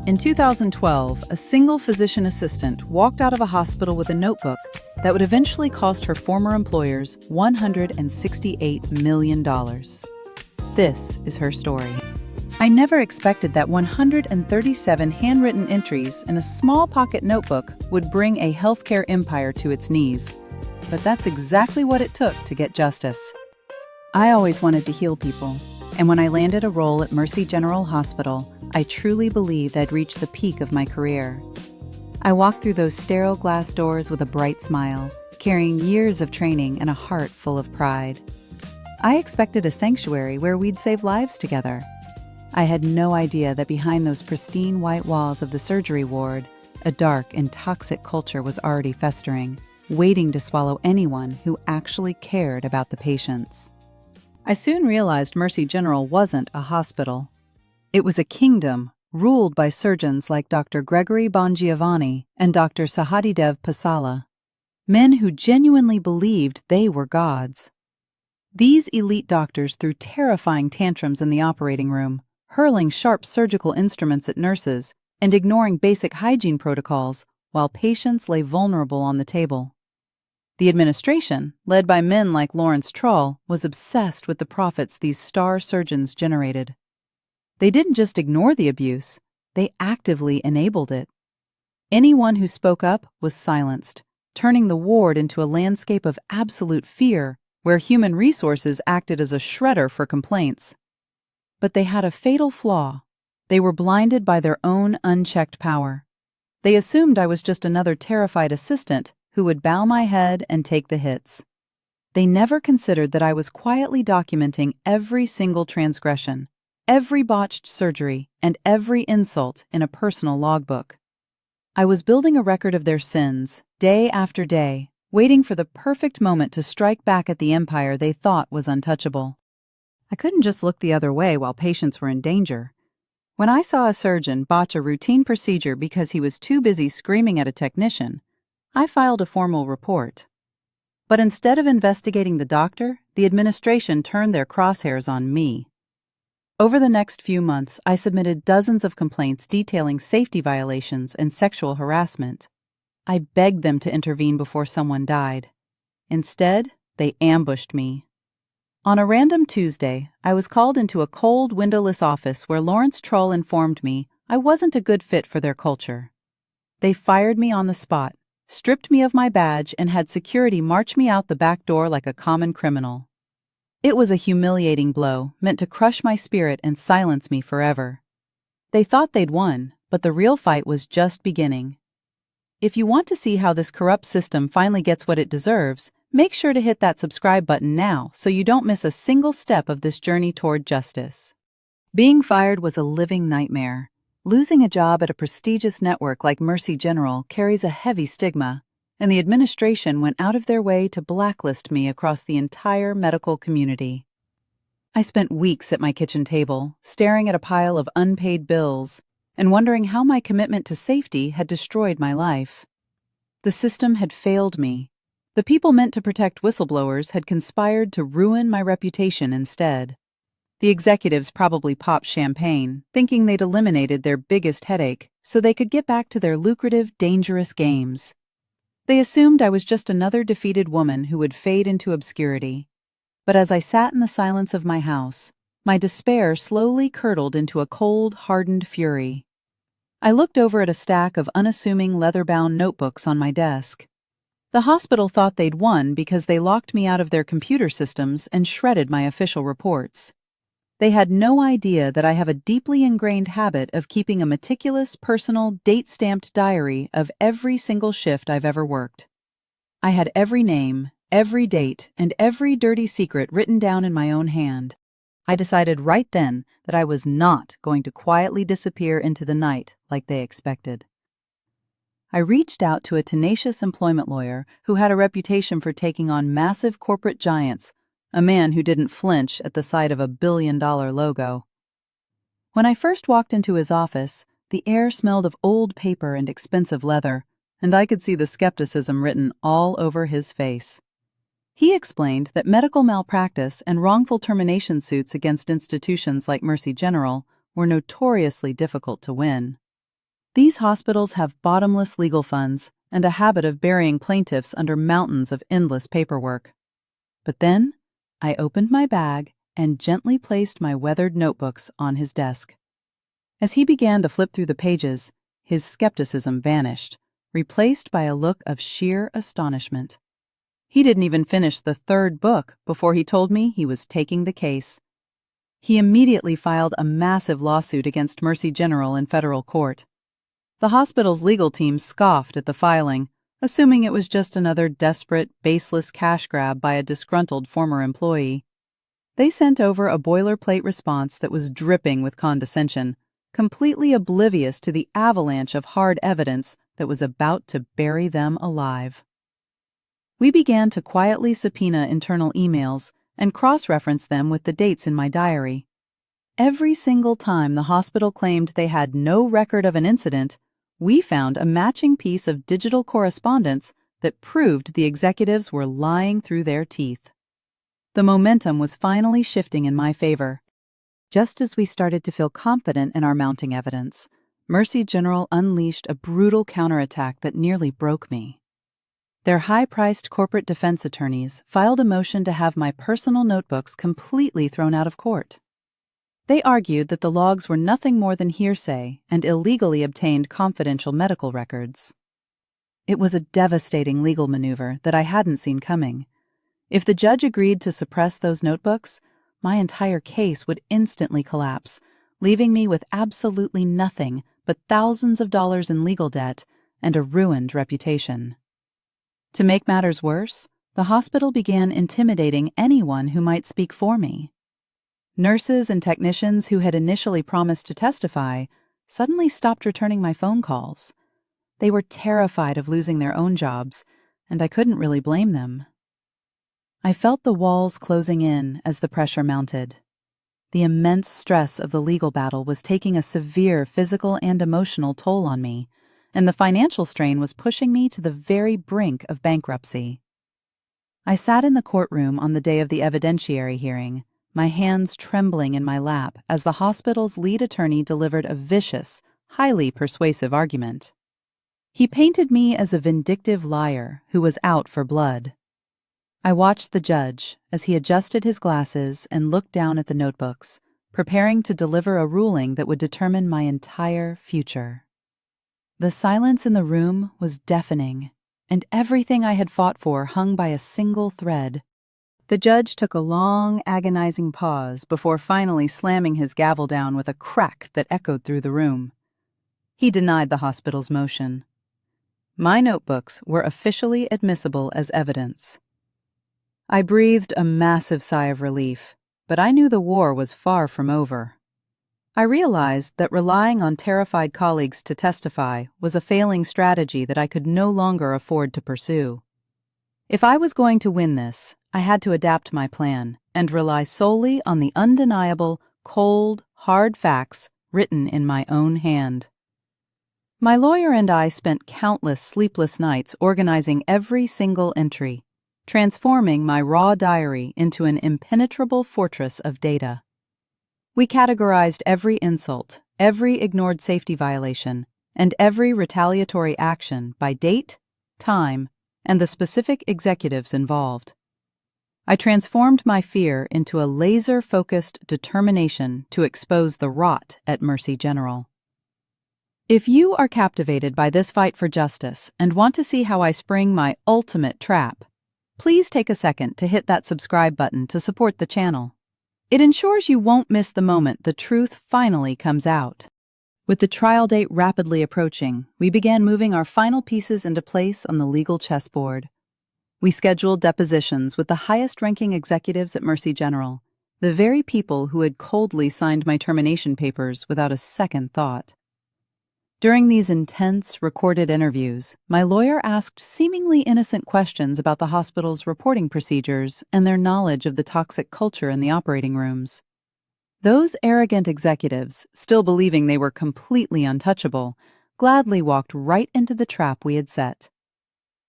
In 2012, a single physician assistant walked out of a hospital with a notebook that would eventually cost her former employers $168 million. This is her story. I never expected that 137 handwritten entries in a small pocket notebook would bring a healthcare empire to its knees. But that's exactly what it took to get justice. I always wanted to heal people, and when I landed a role at Mercy General Hospital, I truly believed I'd reached the peak of my career. I walked through those sterile glass doors with a bright smile, carrying years of training and a heart full of pride. I expected a sanctuary where we'd save lives together. I had no idea that behind those pristine white walls of the surgery ward, a dark and toxic culture was already festering, waiting to swallow anyone who actually cared about the patients. I soon realized Mercy General wasn't a hospital. It was a kingdom ruled by surgeons like Dr. Gregory Bongiovanni and Dr. Sahadidev Pasala, men who genuinely believed they were gods. These elite doctors threw terrifying tantrums in the operating room, hurling sharp surgical instruments at nurses and ignoring basic hygiene protocols while patients lay vulnerable on the table. The administration, led by men like Lawrence Trull, was obsessed with the profits these star surgeons generated. They didn't just ignore the abuse, they actively enabled it. Anyone who spoke up was silenced, turning the ward into a landscape of absolute fear, where human resources acted as a shredder for complaints. But they had a fatal flaw. They were blinded by their own unchecked power. They assumed I was just another terrified assistant who would bow my head and take the hits. They never considered that I was quietly documenting every single transgression, every botched surgery, and every insult in a personal logbook. I was building a record of their sins, day after day, waiting for the perfect moment to strike back at the empire they thought was untouchable. I couldn't just look the other way while patients were in danger. When I saw a surgeon botch a routine procedure because he was too busy screaming at a technician, I filed a formal report. But instead of investigating the doctor, the administration turned their crosshairs on me. Over the next few months, I submitted dozens of complaints detailing safety violations and sexual harassment. I begged them to intervene before someone died. Instead, they ambushed me. On a random Tuesday, I was called into a cold, windowless office where Lawrence Trull informed me I wasn't a good fit for their culture. They fired me on the spot, stripped me of my badge, and had security march me out the back door like a common criminal. It was a humiliating blow, meant to crush my spirit and silence me forever. They thought they'd won, but the real fight was just beginning. If you want to see how this corrupt system finally gets what it deserves, make sure to hit that subscribe button now so you don't miss a single step of this journey toward justice. Being fired was a living nightmare. Losing a job at a prestigious network like Mercy General carries a heavy stigma, and the administration went out of their way to blacklist me across the entire medical community. I spent weeks at my kitchen table, staring at a pile of unpaid bills, and wondering how my commitment to safety had destroyed my life. The system had failed me. The people meant to protect whistleblowers had conspired to ruin my reputation instead. The executives probably popped champagne, thinking they'd eliminated their biggest headache so they could get back to their lucrative, dangerous games. They assumed I was just another defeated woman who would fade into obscurity. But as I sat in the silence of my house, my despair slowly curdled into a cold, hardened fury. I looked over at a stack of unassuming leather-bound notebooks on my desk. The hospital thought they'd won because they locked me out of their computer systems and shredded my official reports. They had no idea that I have a deeply ingrained habit of keeping a meticulous, personal, date-stamped diary of every single shift I've ever worked. I had every name, every date, and every dirty secret written down in my own hand. I decided right then that I was not going to quietly disappear into the night like they expected. I reached out to a tenacious employment lawyer who had a reputation for taking on massive corporate giants, a man who didn't flinch at the sight of a billion-dollar logo. When I first walked into his office, the air smelled of old paper and expensive leather, and I could see the skepticism written all over his face. He explained that medical malpractice and wrongful termination suits against institutions like Mercy General were notoriously difficult to win. These hospitals have bottomless legal funds and a habit of burying plaintiffs under mountains of endless paperwork. But then, I opened my bag and gently placed my weathered notebooks on his desk. As he began to flip through the pages, his skepticism vanished, replaced by a look of sheer astonishment. He didn't even finish the third book before he told me he was taking the case. He immediately filed a massive lawsuit against Mercy General in federal court. The hospital's legal team scoffed at the filing, assuming it was just another desperate, baseless cash grab by a disgruntled former employee. They sent over a boilerplate response that was dripping with condescension, completely oblivious to the avalanche of hard evidence that was about to bury them alive. We began to quietly subpoena internal emails and cross-reference them with the dates in my diary. Every single time the hospital claimed they had no record of an incident, we found a matching piece of digital correspondence that proved the executives were lying through their teeth. The momentum was finally shifting in my favor. Just as we started to feel confident in our mounting evidence, Mercy General unleashed a brutal counterattack that nearly broke me. Their high-priced corporate defense attorneys filed a motion to have my personal notebooks completely thrown out of court. They argued that the logs were nothing more than hearsay and illegally obtained confidential medical records. It was a devastating legal maneuver that I hadn't seen coming. If the judge agreed to suppress those notebooks, my entire case would instantly collapse, leaving me with absolutely nothing but thousands of dollars in legal debt and a ruined reputation. To make matters worse, the hospital began intimidating anyone who might speak for me. Nurses and technicians who had initially promised to testify suddenly stopped returning my phone calls. They were terrified of losing their own jobs, and I couldn't really blame them. I felt the walls closing in as the pressure mounted. The immense stress of the legal battle was taking a severe physical and emotional toll on me, and the financial strain was pushing me to the very brink of bankruptcy. I sat in the courtroom on the day of the evidentiary hearing, my hands trembling in my lap as the hospital's lead attorney delivered a vicious, highly persuasive argument. He painted me as a vindictive liar who was out for blood. I watched the judge as he adjusted his glasses and looked down at the notebooks, preparing to deliver a ruling that would determine my entire future. The silence in the room was deafening, and everything I had fought for hung by a single thread. The judge took a long, agonizing pause before finally slamming his gavel down with a crack that echoed through the room. He denied the hospital's motion. My notebooks were officially admissible as evidence. I breathed a massive sigh of relief, but I knew the war was far from over. I realized that relying on terrified colleagues to testify was a failing strategy that I could no longer afford to pursue. If I was going to win this, I had to adapt my plan and rely solely on the undeniable, cold, hard facts written in my own hand. My lawyer and I spent countless sleepless nights organizing every single entry, transforming my raw diary into an impenetrable fortress of data. We categorized every insult, every ignored safety violation, and every retaliatory action by date, time, and the specific executives involved. I transformed my fear into a laser-focused determination to expose the rot at Mercy General. If you are captivated by this fight for justice and want to see how I spring my ultimate trap, please take a second to hit that subscribe button to support the channel. It ensures you won't miss the moment the truth finally comes out. With the trial date rapidly approaching, we began moving our final pieces into place on the legal chessboard. We scheduled depositions with the highest-ranking executives at Mercy General, the very people who had coldly signed my termination papers without a second thought. During these intense, recorded interviews, my lawyer asked seemingly innocent questions about the hospital's reporting procedures and their knowledge of the toxic culture in the operating rooms. Those arrogant executives, still believing they were completely untouchable, gladly walked right into the trap we had set.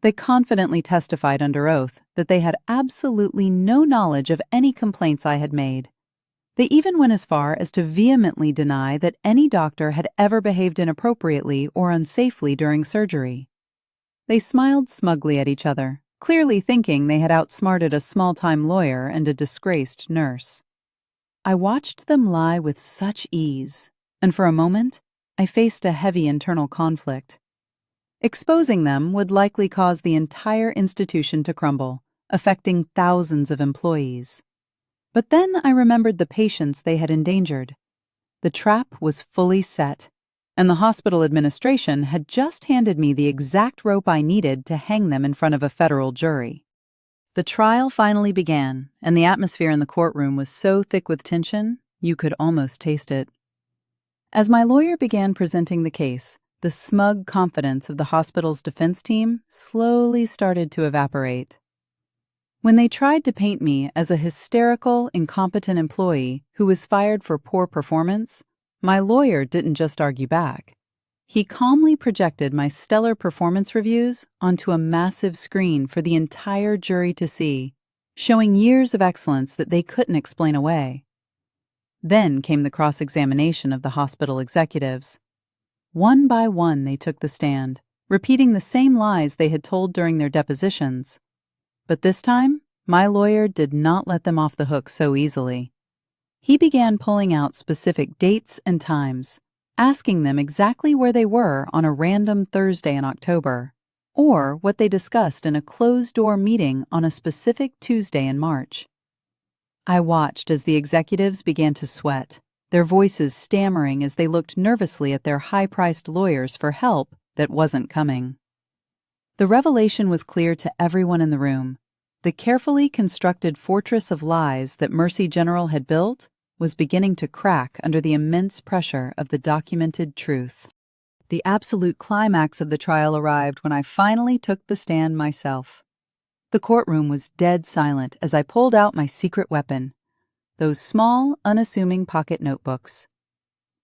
They confidently testified under oath that they had absolutely no knowledge of any complaints I had made. They even went as far as to vehemently deny that any doctor had ever behaved inappropriately or unsafely during surgery. They smiled smugly at each other, clearly thinking they had outsmarted a small-time lawyer and a disgraced nurse. I watched them lie with such ease, and for a moment, I faced a heavy internal conflict. Exposing them would likely cause the entire institution to crumble, affecting thousands of employees. But then I remembered the patients they had endangered. The trap was fully set, and the hospital administration had just handed me the exact rope I needed to hang them in front of a federal jury. The trial finally began, and the atmosphere in the courtroom was so thick with tension, you could almost taste it. As my lawyer began presenting the case, the smug confidence of the hospital's defense team slowly started to evaporate. When they tried to paint me as a hysterical, incompetent employee who was fired for poor performance, my lawyer didn't just argue back. He calmly projected my stellar performance reviews onto a massive screen for the entire jury to see, showing years of excellence that they couldn't explain away. Then came the cross-examination of the hospital executives. One by one they took the stand, repeating the same lies they had told during their depositions. But this time, my lawyer did not let them off the hook so easily. He began pulling out specific dates and times, asking them exactly where they were on a random Thursday in October, or what they discussed in a closed-door meeting on a specific Tuesday in March. I watched as the executives began to sweat, their voices stammering as they looked nervously at their high-priced lawyers for help that wasn't coming. The revelation was clear to everyone in the room. The carefully constructed fortress of lies that Mercy General had built was beginning to crack under the immense pressure of the documented truth. The absolute climax of the trial arrived when I finally took the stand myself. The courtroom was dead silent as I pulled out my secret weapon, those small, unassuming pocket notebooks.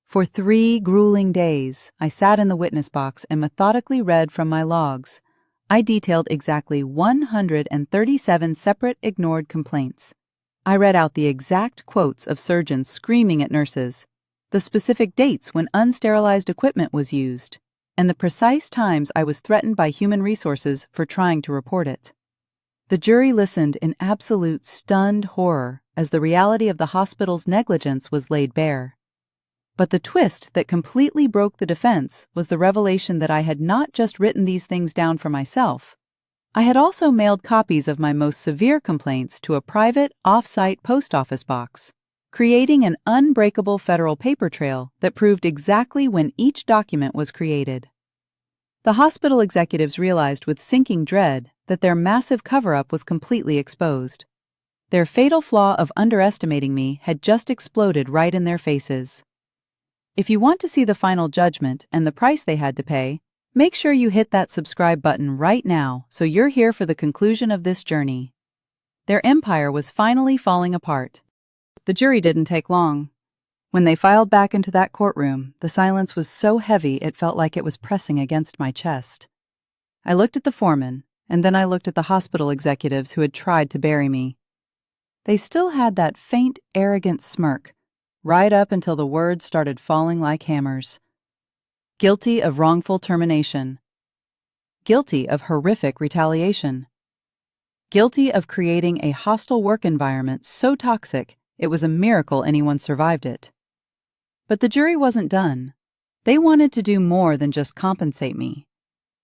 For 3 grueling days, I sat in the witness box and methodically read from my logs. I detailed exactly 137 separate ignored complaints. I read out the exact quotes of surgeons screaming at nurses, the specific dates when unsterilized equipment was used, and the precise times I was threatened by human resources for trying to report it. The jury listened in absolute stunned horror as the reality of the hospital's negligence was laid bare. But the twist that completely broke the defense was the revelation that I had not just written these things down for myself. I had also mailed copies of my most severe complaints to a private, off-site post office box, creating an unbreakable federal paper trail that proved exactly when each document was created. The hospital executives realized with sinking dread that their massive cover-up was completely exposed. Their fatal flaw of underestimating me had just exploded right in their faces. If you want to see the final judgment and the price they had to pay, make sure you hit that subscribe button right now so you're here for the conclusion of this journey. Their empire was finally falling apart. The jury didn't take long. When they filed back into that courtroom, the silence was so heavy it felt like it was pressing against my chest. I looked at the foreman, and then I looked at the hospital executives who had tried to bury me. They still had that faint, arrogant smirk, right up until the words started falling like hammers. Guilty of wrongful termination. Guilty of horrific retaliation. Guilty of creating a hostile work environment so toxic it was a miracle anyone survived it. But the jury wasn't done. They wanted to do more than just compensate me.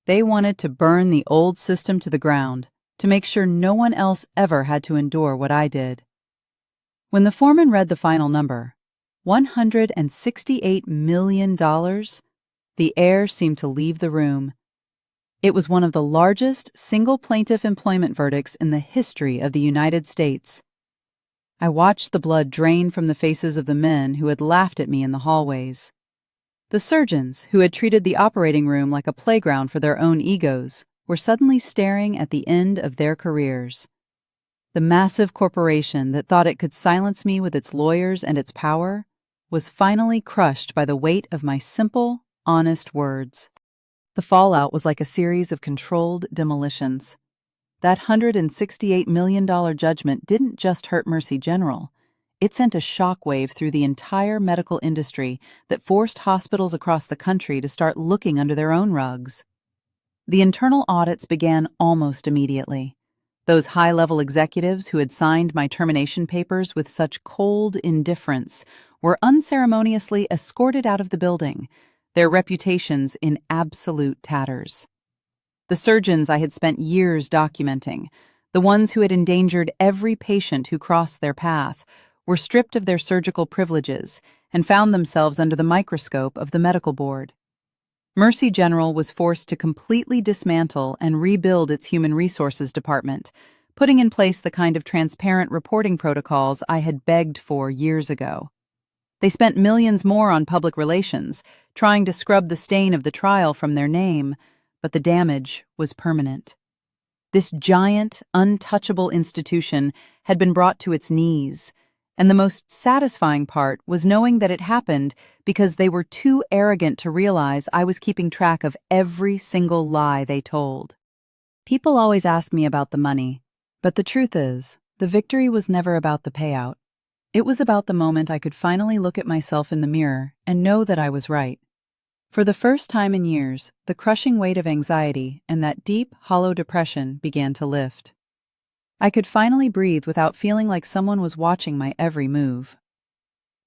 They wanted to burn the old system to the ground, to make sure no one else ever had to endure what I did. When the foreman read the final number, $168 million, the air seemed to leave the room. It was one of the largest single plaintiff employment verdicts in the history of the United States. I watched the blood drain from the faces of the men who had laughed at me in the hallways. The surgeons, who had treated the operating room like a playground for their own egos, were suddenly staring at the end of their careers. The massive corporation that thought it could silence me with its lawyers and its power was finally crushed by the weight of my simple, honest words. The fallout was like a series of controlled demolitions. That $168 million judgment didn't just hurt Mercy General. It sent a shockwave through the entire medical industry that forced hospitals across the country to start looking under their own rugs. The internal audits began almost immediately. Those high-level executives who had signed my termination papers with such cold indifference were unceremoniously escorted out of the building, their reputations in absolute tatters. The surgeons I had spent years documenting, the ones who had endangered every patient who crossed their path, were stripped of their surgical privileges and found themselves under the microscope of the medical board. Mercy General was forced to completely dismantle and rebuild its human resources department, putting in place the kind of transparent reporting protocols I had begged for years ago. They spent millions more on public relations, trying to scrub the stain of the trial from their name, but the damage was permanent. This giant, untouchable institution had been brought to its knees, and the most satisfying part was knowing that it happened because they were too arrogant to realize I was keeping track of every single lie they told. People always ask me about the money, but the truth is, the victory was never about the payout. It was about the moment I could finally look at myself in the mirror and know that I was right. For the first time in years, the crushing weight of anxiety and that deep, hollow depression began to lift. I could finally breathe without feeling like someone was watching my every move.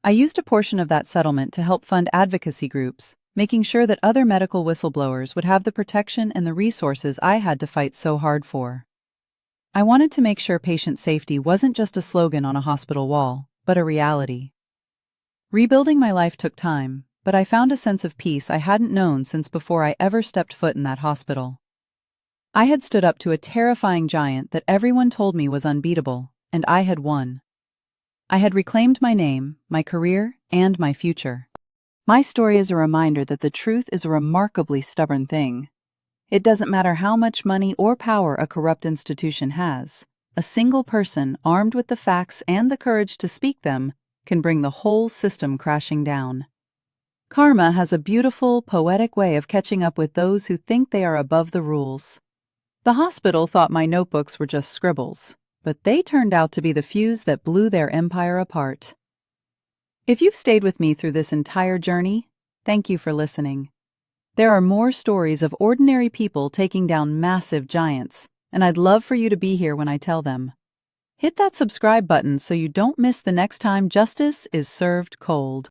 I used a portion of that settlement to help fund advocacy groups, making sure that other medical whistleblowers would have the protection and the resources I had to fight so hard for. I wanted to make sure patient safety wasn't just a slogan on a hospital wall, but a reality. Rebuilding my life took time, but I found a sense of peace I hadn't known since before I ever stepped foot in that hospital. I had stood up to a terrifying giant that everyone told me was unbeatable, and I had won. I had reclaimed my name, my career, and my future. My story is a reminder that the truth is a remarkably stubborn thing. It doesn't matter how much money or power a corrupt institution has. A single person armed with the facts and the courage to speak them can bring the whole system crashing down. Karma has a beautiful, poetic way of catching up with those who think they are above the rules. The hospital thought my notebooks were just scribbles, but they turned out to be the fuse that blew their empire apart. If you've stayed with me through this entire journey, thank you for listening. There are more stories of ordinary people taking down massive giants, and I'd love for you to be here when I tell them. Hit that subscribe button so you don't miss the next time justice is served cold.